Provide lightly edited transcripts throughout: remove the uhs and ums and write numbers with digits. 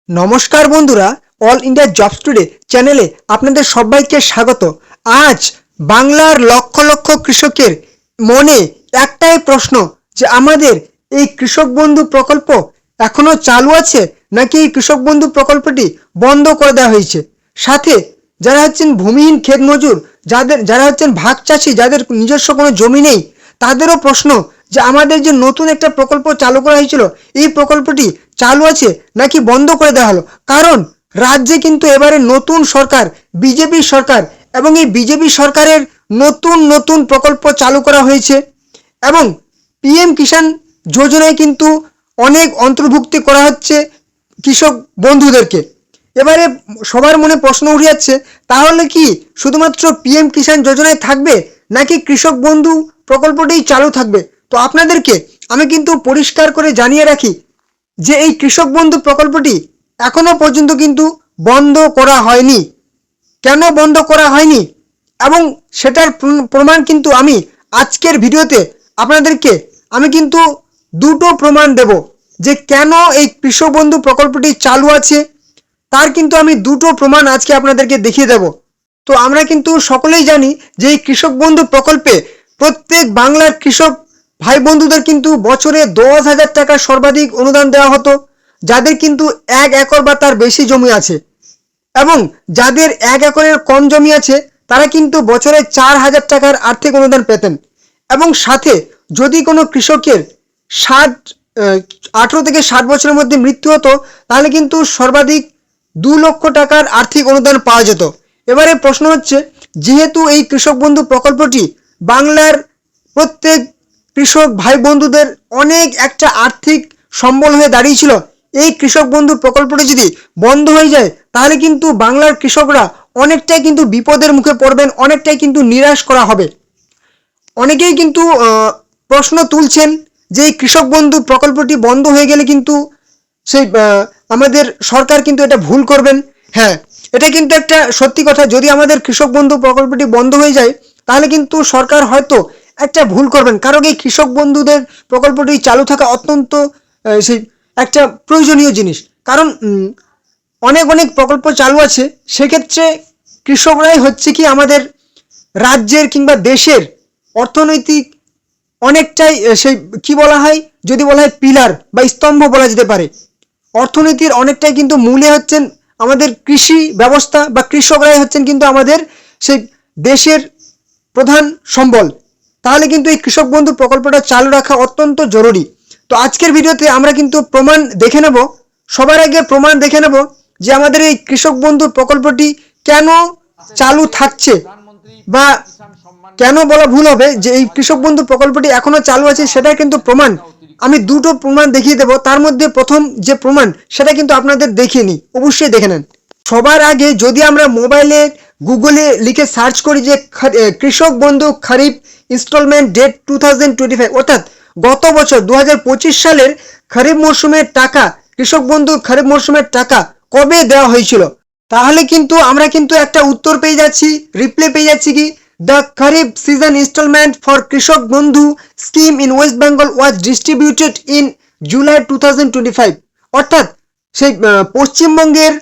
নমস্কার বন্ধুরা, all India jobs today চ্যানেলে আপনাদের সবাইকে স্বাগত। আজ বাংলার লক্ষ লক্ষ কৃষকের মনে একটাই প্রশ্ন যে আমাদের এই কৃষক বন্ধু প্রকল্প এখনো চালু আছে নাকি এই কৃষক বন্ধু প্রকল্পটি বন্ধ করে দেওয়া হয়েছে। সাথে যারা হচ্ছেন ভূমিহীন ক্ষেত মজুর, যারা হচ্ছেন ভাগ চাষি, যাদের নিজস্ব কোনো জমি নেই, তাদেরও প্রশ্ন যে আমাদের যে নতুন একটা প্রকল্প চালু করা হয়েছিল, এই প্রকল্পটি চালু আছে নাকি বন্ধ করে দেওয়া হলো। কারণ রাজ্যে কিন্তু এবারে নতুন সরকার, বিজেপি সরকার, এবং এই বিজেপি সরকারের নতুন নতুন প্রকল্প চালু করা হয়েছে এবং পিএম কিষাণ যোজনায় কিন্তু অনেক অন্তর্ভুক্তি করা হচ্ছে কৃষক বন্ধুদেরকে। এবারে সবার মনে প্রশ্ন উঠে যাচ্ছে, তাহলে কি শুধুমাত্র পিএম কিষাণ যোজনায় থাকবে নাকি কৃষক বন্ধু প্রকল্পটাই চালু থাকবে। তো আপনাদেরকে আমি কিন্তু পরিষ্কার করে জানিয়ে রাখি যে এই কৃষক বন্ধু প্রকল্পটি এখনো পর্যন্ত কিন্তু বন্ধ করা হয়নি। কেন বন্ধ করা হয়নি এবং সেটার প্রমাণ কিন্তু আমি আজকের ভিডিওতে আপনাদেরকে আমি কিন্তু দুটো প্রমাণ দেব যে কেন এই কৃষক বন্ধু প্রকল্পটি চালু আছে। তার কিন্তু আমি দুটো প্রমাণ আজকে আপনাদেরকে দেখিয়ে দেব। তো আমরা কিন্তু সকলেই জানি যে এই কৃষক বন্ধু প্রকল্পে প্রত্যেক বাংলার কৃষক ভাই বন্ধুদের কিন্তু বছরে 10,000 টাকা সর্বাধিক অনুদান দেওয়া হতো, যাদের কিন্তু 1 একর বা তার বেশি জমি আছে, এবং যাদের 1 একরের কম জমি আছে তারা কিন্তু বছরে 4,000 টাকার আর্থিক অনুদান পেতেন। এবং সাথে যদি কোনো কৃষকের 18 থেকে 60 বছরের মধ্যে মৃত্যু হতো, তাহলে কিন্তু সর্বাধিক 2 লক্ষ টাকার আর্থিক অনুদান পাওয়া যেত। এবারে প্রশ্ন হচ্ছে, যেহেতু এই কৃষক বন্ধু প্রকল্পটি বাংলার প্রত্যেক কৃষক ভাই বন্ধুদের অনেক একটা আর্থিক সম্বল হয়ে দাঁড়িয়েছিল, এই কৃষক বন্ধু প্রকল্পটি যদি বন্ধ হয়ে যায় তাহলে কিন্তু বাংলার কৃষকরা অনেকটাই কিন্তু বিপদের মুখে পড়বেন, অনেকটাই কিন্তু নিরাশ করা হবে। অনেকেই কিন্তু প্রশ্ন তুলছেন যে এই কৃষক বন্ধু প্রকল্পটি বন্ধ হয়ে গেলে কিন্তু সেই আমাদের সরকার কিন্তু এটা ভুল করবেন। হ্যাঁ, এটা কিন্তু একটা সত্যি কথা। যদি আমাদের কৃষক বন্ধু প্রকল্পটি বন্ধ হয়ে যায় তাহলে কিন্তু সরকার হয়তো একটা ভুল করবেন, কারণ এই কৃষক বন্ধুদের প্রকল্পটি চালু থাকা অত্যন্ত সেই একটা প্রয়োজনীয় জিনিস। কারণ অনেক অনেক প্রকল্প চালু আছে, সেক্ষেত্রে কৃষকরাই হচ্ছে কি আমাদের রাজ্যের কিংবা দেশের অর্থনৈতিক অনেকটাই সেই কি বলা হয়, যদি বলা হয় পিলার বা স্তম্ভ বলা যেতে পারে। অর্থনীতির অনেকটাই কিন্তু মূলে হচ্ছেন আমাদের কৃষি ব্যবস্থা, বা কৃষকরাই হচ্ছেন কিন্তু আমাদের সেই দেশের প্রধান সম্বল। তাহলে কিন্তু এই কৃষক বন্ধু প্রকল্পটা চালু রাখা অত্যন্ত জরুরি। তো আজকের ভিডিওতে আমরা কিন্তু প্রমাণ দেখে নেব। সবার আগে প্রমাণ দেখে নেব যে আমাদের এই কৃষক বন্ধু প্রকল্পটি কেন চালু থাকছে, বা কেন বলা ভুল হবে যে এই কৃষক বন্ধু প্রকল্পটি এখনো চালু আছে, সেটা কিন্তু প্রমাণ আমি দুটো প্রমাণ দেখিয়ে দেব। তার মধ্যে প্রথম যে প্রমাণ সেটা কিন্তু আপনাদের দেখিয়ে নিই, অবশ্যই দেখে নেন। সবার আগে যদি আমরা মোবাইলে গুগলে লিখে সার্চ করি যে কৃষক বন্ধু খরিফ ইনস্টলমেন্ট ডেট 2025, অর্থাৎ গত বছর 2025 সালের খরিফ মরশুমের টাকা, কৃষক বন্ধু খরিফ মরশুমের টাকা কবে দেওয়া হয়েছিল, তাহলে কিন্তু আমরা কিন্তু একটা উত্তর পেয়ে যাচ্ছি, রিপ্লাই পেয়ে যাচ্ছি কি, the kharif season instalment for Krishak Bandhu scheme in West Bengal was distributed in July 2025। অর্থাৎ সেই পশ্চিমবঙ্গের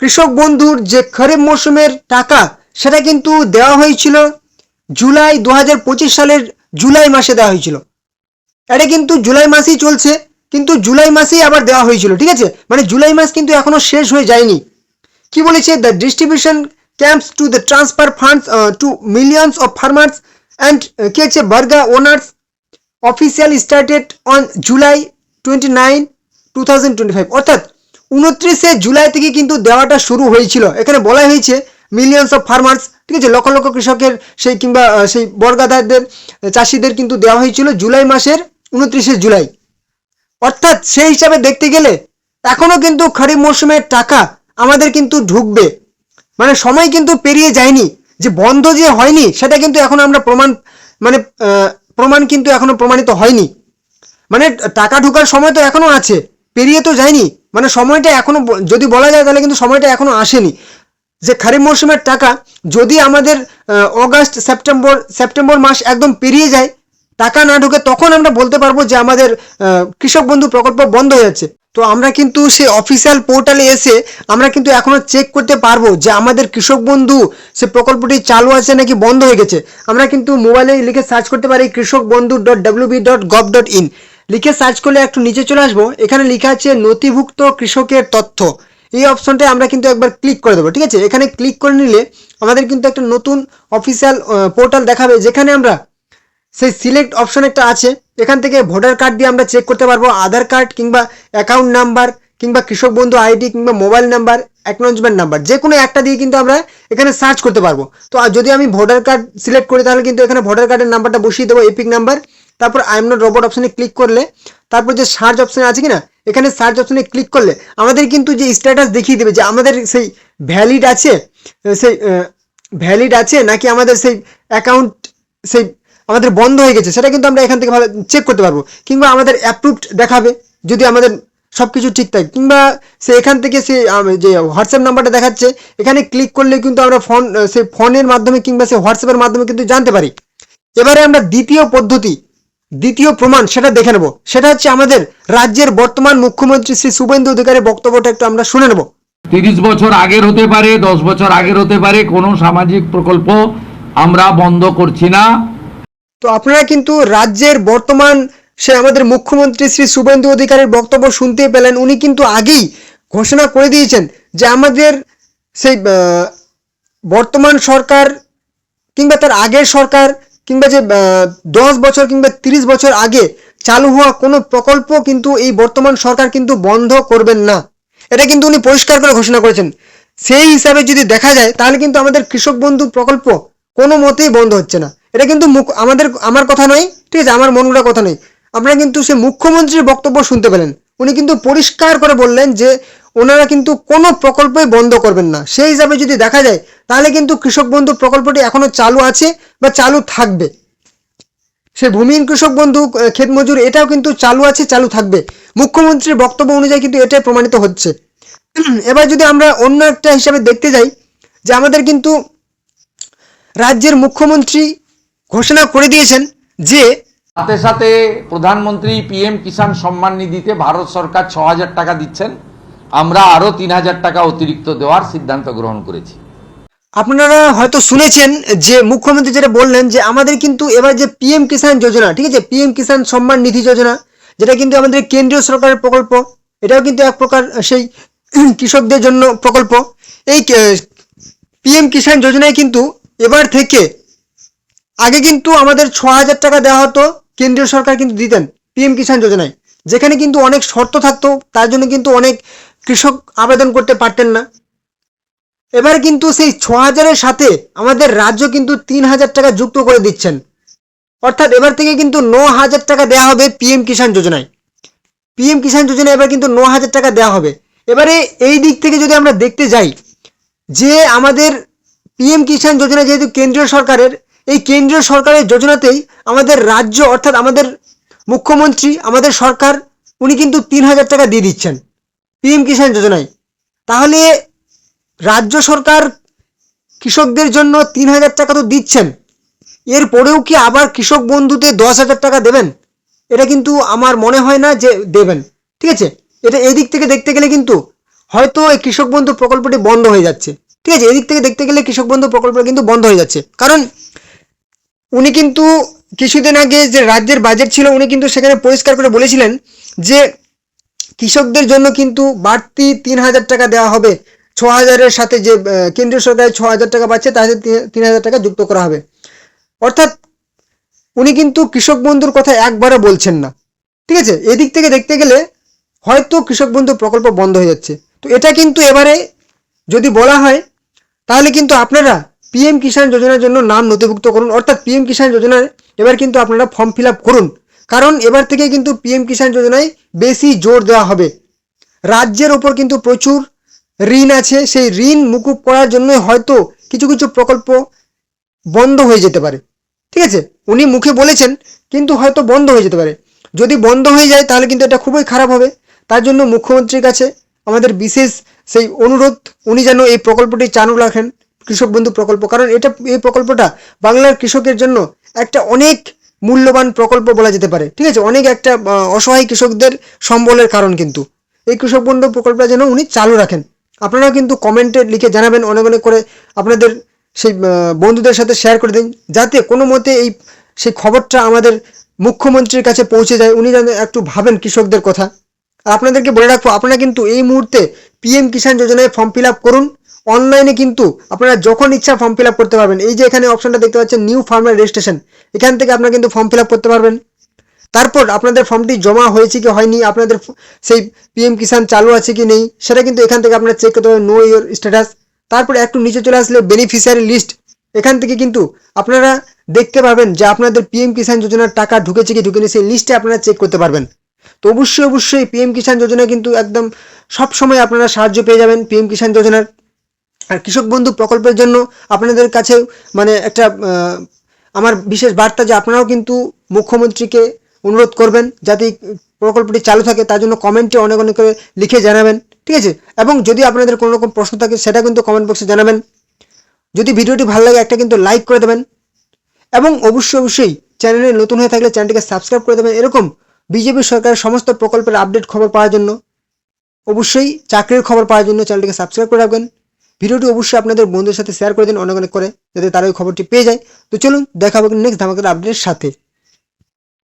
কৃষক বন্ধুর যে খরিফ মরশুমের টাকা সেটা কিন্তু দেওয়া হয়েছিল জুলাই 2025 সালের জুলাই মাসে দেওয়া হয়েছিল। এটা কিন্তু জুলাই মাসেই চলছে, কিন্তু জুলাই মাসেই আবার দেওয়া হয়েছিল, ঠিক আছে। মানে জুলাই মাস কিন্তু এখনো শেষ হয়ে যায়নি। কি বলেছে, the distribution camps to the transfer funds two millions of farmers and কি হচ্ছে Barga owners official started on July 29, 2025। অর্থাৎ 29শে জুলাই থেকে কিন্তু দেওয়াটা শুরু হয়েছিল। এখানে বলা হয়েছে মিলিয়ন্স অফ ফার্মার্স, ঠিক আছে, লক্ষ লক্ষ কৃষকের সেই কিংবা সেই বর্গাদারদের চাষিদের কিন্তু দেওয়া হয়েছিল জুলাই মাসের 29শে জুলাই। অর্থাৎ সেই হিসাবে দেখতে গেলে এখনো কিন্তু খরিফ মরশুমের টাকা আমাদের কিন্তু ঢুকবে, মানে সময় কিন্তু পেরিয়ে যায়নি। যে বন্ধ যে হয়নি সেটা কিন্তু এখনো আমরা প্রমাণ কিন্তু এখনো প্রমাণিত হয়নি। মানে টাকা ঢোকার সময় তো এখনো আছে, পেরিয়ে তো যায়নি, মানে সময়টা এখনো যদি বলা যায় তাহলে কিন্তু সময়টা এখনো আসেনি। যে খরিফ মরশুমের টাকা যদি আমাদের অগাস্ট সেপ্টেম্বর মাস একদম পেরিয়ে যায়, টাকা না ঢোকে, তখন আমরা বলতে পারবো যে আমাদের কৃষক বন্ধু প্রকল্প বন্ধ হয়ে যাচ্ছে। তো আমরা কিন্তু সেই অফিসিয়াল পোর্টালে এসে আমরা কিন্তু এখনো চেক করতে পারবো যে আমাদের কৃষক বন্ধু সে প্রকল্পটি চালু আছে নাকি বন্ধ হয়ে গেছে। আমরা কিন্তু মোবাইলে লিখে সার্চ করতে পারি krisokbandhu.wb.gov.in, লিখে সার্চ করলে একটু নিচে চলে আসবো, এখানে লেখা আছে নথিভুক্ত কৃষকের তথ্য। এই অপশনটায় আমরা কিন্তু একবার ক্লিক করে দেবো, ঠিক আছে। এখানে ক্লিক করে নিলে আমাদের কিন্তু একটা নতুন অফিসিয়াল পোর্টাল দেখাবে, যেখানে আমরা সেই সিলেক্ট অপশন একটা আছে, এখান থেকে ভোটার কার্ড দিয়ে আমরা চেক করতে পারবো, আধার কার্ড কিংবা অ্যাকাউন্ট নাম্বার কিংবা কৃষক বন্ধু আইডি কিংবা মোবাইল নাম্বার, অ্যাকনোলেজমেন্ট নাম্বার, যে কোনো একটা দিয়ে কিন্তু আমরা এখানে সার্চ করতে পারবো। তো আর যদি আমি ভোটার কার্ড সিলেক্ট করি তাহলে কিন্তু এখানে ভোটার কার্ডের নাম্বারটা বসিয়ে দেবো, এপিক নাম্বার, তারপর আই এম নট রোবট অপশনে ক্লিক করলে তারপর যে সার্চ অপশন আছে কিনা এখানে সার্চ অপশনে ক্লিক করলে আমাদের কিন্তু যে স্ট্যাটাস দেখিয়ে দেবে যে আমাদের সেই ভ্যালিড আছে, সেই ভ্যালিড আছে নাকি আমাদের সেই অ্যাকাউন্ট সেই আমাদের বন্ধ হয়ে গেছে, সেটা কিন্তু আমরা এখান থেকে ভালো চেক করতে পারবো। কিংবা আমাদের অ্যাপ্রুভড দেখাবে যদি আমাদের সব কিছু ঠিক থাকে, কিংবা সে এখান থেকে সে যে হোয়াটসঅ্যাপ নাম্বারটা দেখাচ্ছে এখানে ক্লিক করলে কিন্তু আমরা সেই ফোনের মাধ্যমে কিংবা সে হোয়াটসঅ্যাপের মাধ্যমে কিন্তু জানতে পারি। এবারে আমরা দ্বিতীয় পদ্ধতি, দ্বিতীয় প্রমাণ সেটা দেখে নেব, সেটা হচ্ছে আমাদের রাজ্যের বর্তমান মুখ্যমন্ত্রী শ্রী শুভেন্দু অধিকারীর বক্তব্যটা একটু আমরা শুনে নেব। 30 বছর আগের হতে পারে, 10 বছর আগের হতে পারে, কোনো সামাজিক প্রকল্প আমরা বন্ধ করছি না। তো আপনারা কিন্তু রাজ্যের বর্তমান সে আমাদের মুখ্যমন্ত্রী শ্রী শুভেন্দু অধিকারীর বক্তব্য শুনতে পেলেন। উনি কিন্তু আগেই ঘোষণা করে দিয়েছেন যে আমাদের সেই বর্তমান সরকার কিংবা তার আগের সরকার কিংবা যে 10 বছর কিংবা 30 বছর আগে চালু হওয়া কোনো প্রকল্প কিন্তু এই বর্তমান সরকার কিন্তু বন্ধ করবেন না, এটা কিন্তু উনি পরিষ্কার করে ঘোষণা করেছেন। সেই হিসাবে যদি দেখা যায় তাহলে কিন্তু আমাদের কৃষক বন্ধু প্রকল্প কোনো মতেই বন্ধ হচ্ছে না। এটা কিন্তু আমার কথা নয়, ঠিক আছে, আমার মন গড়া কথা নয়। আপনারা কিন্তু সে মুখ্যমন্ত্রীর বক্তব্য শুনতে পেলেন, উনি কিন্তু পরিষ্কার করে বললেন যে ওনারা কিন্তু কোনো প্রকল্পই বন্ধ করবেন না। সেই হিসাবে যদি দেখা যায় তাহলে কিন্তু কৃষক বন্ধু প্রকল্পটি এখনো চালু আছে বা চালু থাকবে। সে ভূমিহীন কৃষক বন্ধু, ক্ষেত মজুর, এটাও কিন্তু চালু আছে, চালু থাকবে। মুখ্যমন্ত্রীর বক্তব্য অনুযায়ী কিন্তু এটাই প্রমাণিত হচ্ছে। এবার যদি আমরা অন্য একটা হিসাবে দেখতে যাই যে আমাদের কিন্তু রাজ্যের মুখ্যমন্ত্রী ঘোষণা করে দিয়েছেন যে সাথে সাথে প্রধানমন্ত্রী পিএম কিষাণ সম্মান নিধিতে ভারত সরকার 6,000 টাকা দিচ্ছেন, আমরা আরো 3,000 টাকা অতিরিক্ত দেওয়ার সিদ্ধান্ত গ্রহণ করেছি। আপনারা হয়তো শুনেছেন যে মুখ্যমন্ত্রী যেটা বললেন যে আমাদের কিন্তু এবার যে পিএম কিষাণ যোজনা, ঠিক আছে, পিএম কিষাণ সম্মান নিধি যোজনা, যেটা কিন্তু আমাদের কেন্দ্রীয় সরকারের প্রকল্প, এটাও কিন্তু এক প্রকার সেই কৃষকদের জন্য প্রকল্প। এই পিএম কিষাণ যোজনায় কিন্তু এবার থেকে আগে কিন্তু আমাদের 6,000 টাকা দেওয়া হতো, কেন্দ্রীয় সরকার কিন্তু দিতেন পিএম কিষাণ যোজনায়, যেখানে কিন্তু অনেক শর্ত থাকতো, তার জন্য কিন্তু অনেক কৃষক আবেদন করতে পারতেন না। এবার কিন্তু সেই 6,000-এর সাথে আমাদের রাজ্য কিন্তু 3,000 টাকা যুক্ত করে দিচ্ছেন, অর্থাৎ এবার থেকে কিন্তু 9,000 টাকা দেওয়া হবে পিএম কিষাণ যোজনায়। পিএম কিষাণ যোজনায় এবার কিন্তু 9,000 টাকা দেওয়া হবে। এবারে এই দিক থেকে যদি আমরা দেখতে যাই যে আমাদের পিএম কিষাণ যোজনা যেহেতু কেন্দ্রীয় সরকারের, এই কেন্দ্রীয় সরকারের যোজনাতেই আমাদের রাজ্য অর্থাৎ আমাদের মুখ্যমন্ত্রী, আমাদের সরকার, উনি কিন্তু 3,000 টাকা দিয়ে দিচ্ছেন পিএম কিষাণ যোজনায়। তাহলে রাজ্য সরকার কৃষকদের জন্য 3,000 টাকা তো দিচ্ছেন, এরপরেও কি আবার কৃষক বন্ধুতে 10,000 টাকা দেবেন? এটা কিন্তু আমার মনে হয় না যে দেবেন, ঠিক আছে। এটা এদিক থেকে দেখতে গেলে কিন্তু হয়তো এই কৃষক বন্ধু প্রকল্পটি বন্ধ হয়ে যাচ্ছে, ঠিক আছে। এদিক থেকে দেখতে গেলে কৃষক বন্ধু প্রকল্প কিন্তু বন্ধ হয়ে যাচ্ছে, কারণ উনি কিন্তু কিছুদিন আগে যে রাজ্যের বাজেট ছিল উনি কিন্তু সেখানে পরিষ্কার করে বলেছিলেন যে কৃষকদের জন্য কিন্তু বাড়তি 3,000 টাকা দেওয়া হবে। 6,000-এর সাথে যে কেন্দ্রীয় সরকারের 6,000 টাকা পাচ্ছে তার সাথে 3,000 টাকা যুক্ত করা হবে। অর্থাৎ উনি কিন্তু কৃষক বন্ধুর কথা একবারও বলছেন না, ঠিক আছে। এদিক থেকে দেখতে গেলে হয়তো কৃষক বন্ধু প্রকল্প বন্ধ হয়ে যাচ্ছে। তো এটা কিন্তু এবারে যদি বলা হয় তাহলে কিন্তু আপনারা পিএম কিষাণ যোজনার জন্য নাম নথিভুক্ত করুন, অর্থাৎ পিএম কিষাণ যোজনার এবার কিন্তু আপনারা ফর্ম ফিল আপ করুন, কারণ এবার থেকে কিন্তু পিএম কিষাণ যোজনায় বেশি জোর দেওয়া হবে। রাজ্যের ওপর কিন্তু প্রচুর ঋণ আছে, সেই ঋণ মুকুব করার জন্যই হয়তো কিছু কিছু প্রকল্প বন্ধ হয়ে যেতে পারে, ঠিক আছে। উনি মুখে বলেছেন কিন্তু হয়তো বন্ধ হয়ে যেতে পারে। যদি বন্ধ হয়ে যায় তাহলে কিন্তু এটা খুবই খারাপ হবে। তার জন্য মুখ্যমন্ত্রীর কাছে আমাদের বিশেষ সেই অনুরোধ, উনি যেন এই প্রকল্পটি চালু রাখেন, কৃষক বন্ধু প্রকল্প, কারণ এই প্রকল্পটা বাংলার কৃষকের জন্য একটা অনেক মূল্যবান প্রকল্প বলা যেতে পারে, ঠিক আছে। অনেক একটা অসহায় কৃষকদের সম্বলের কারণ কিন্তু এই কৃষক বন্ধু প্রকল্পটা যেন উনি চালু রাখেন। আপনারাও কিন্তু কমেন্টে লিখে জানাবেন, অনেক অনেক করে আপনাদের সেই বন্ধুদের সাথে শেয়ার করে দিন, যাতে কোনো মতে সেই খবরটা আমাদের মুখ্যমন্ত্রীর কাছে পৌঁছে যায়, উনি যেন একটু ভাবেন কৃষকদের কথা। আর আপনাদেরকে বলে রাখবো, আপনারা কিন্তু এই মুহূর্তে পিএম কিষাণ যোজনায় ফর্ম ফিল আপ করুন। অনলাইনে কিন্তু আপনারা যখন ইচ্ছা ফর্ম ফিল আপ করতে পারবেন। এই যে এখানে অপশনটা দেখতে পাচ্ছেন নিউ ফার্মার রেজিস্ট্রেশন, এখান থেকে আপনারা কিন্তু ফর্ম ফিল আপ করতে পারবেন। তারপর আপনাদের ফর্মটি জমা হয়েছে কি হয়নি, আপনাদের সেই পিএম কিষাণ চালু আছে কি নেই, সেটা কিন্তু এখান থেকে আপনারা চেক করতে পারবেন, নো ইয়োর স্ট্যাটাস। তারপরে একটু নিচে চলে আসলে বেনিফিশিয়ারি লিস্ট, এখান থেকে কিন্তু আপনারা দেখতে পারবেন যে আপনাদের পিএম কিষাণ যোজনার টাকা ঢুকেছে কি ঢুকেনি, সেই লিস্টে আপনারা চেক করতে পারবেন। তো অবশ্যই পিএম কিষাণ যোজনা কিন্তু একদম সব সময় আপনারা সাহায্য পেয়ে যাবেন পিএম কিষাণ যোজনার। আর কৃষক বন্ধু প্রকল্পের জন্য আপনাদের কাছে মানে একটা আমার বিশেষ বার্তা যে আপনারাও কিন্তু মুখ্যমন্ত্রীকে অনুরোধ করবেন যাতে এই প্রকল্পটি চালু থাকে, তার জন্য কমেন্টে অনেক অনেক করে লিখে জানাবেন, ঠিক আছে? এবং যদি আপনাদের কোনো রকম প্রশ্ন থাকে সেটা কিন্তু কমেন্ট বক্সে জানাবেন। যদি ভিডিওটি ভালো লাগে একটা কিন্তু লাইক করে দেবেন, এবং অবশ্যই চ্যানেলে নতুন হয়ে থাকলে চ্যানেলটিকে সাবস্ক্রাইব করে দেবেন। এরকম বিজেপি সরকারের সমস্ত প্রকল্পের আপডেট খবর পাওয়ার জন্য, অবশ্যই চাকরির খবর পাওয়ার জন্য চ্যানেলটিকে সাবস্ক্রাইব করে রাখবেন। ভিডিওটি অবশ্যই আপনাদের বন্ধুদের সাথে শেয়ার করে দিন অনেক অনেক করে, যাতে তারা ওই খবরটি পেয়ে যায়। তো চলুন দেখা হবে নেক্সট ধামাকার আপডেটের সাথে।